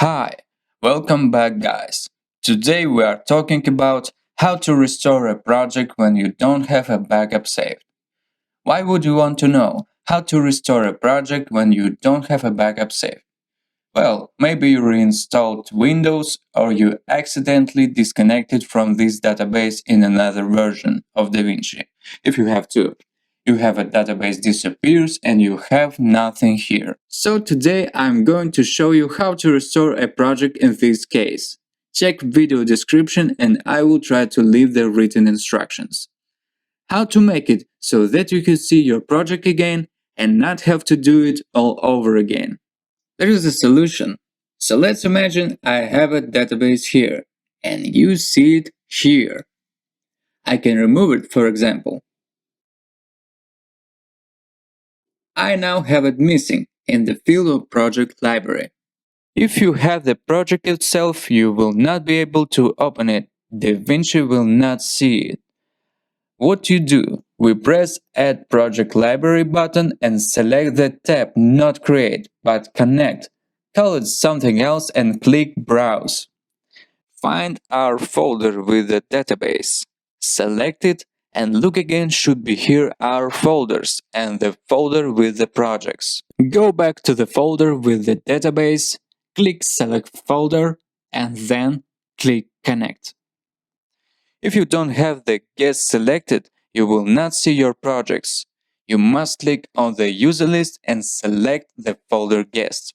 Hi, welcome back guys. Today we are talking about how to restore a project when you don't have a backup saved. Why would you want to know how to restore a project when you don't have a backup saved? Well, maybe you reinstalled Windows or you accidentally disconnected from this database in another version of DaVinci. If you have to, you have a database disappears and you have nothing here. So today I'm going to show you how to restore a project in this case. Check video description and I will try to leave the written instructions. How to make it so that you can see your project again and not have to do it all over again. There is a solution. So let's imagine I have a database here, and you see it here. I can remove it, for example. I now have it missing in the field of project library. If you have the project itself, you will not be able to open it. DaVinci will not see it. What you do? We press Add Project Library button and select the tab not Create, but Connect. Call it something else and click Browse. Find our folder with the database. Select it and look again should be here our folders and the folder with the projects. Go back to the folder with the database, click Select Folder and then click Connect. If you don't have the guest selected, you will not see your projects. You must click on the user list and select the folder guest.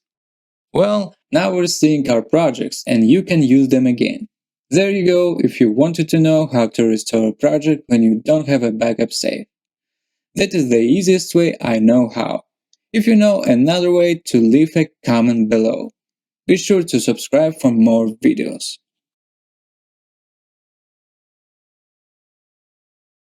Well, now we're seeing our projects and you can use them again. There you go if you wanted to know how to restore a project when you don't have a backup save. That is the easiest way I know how. If you know another way, to leave a comment below. Be sure to subscribe for more videos.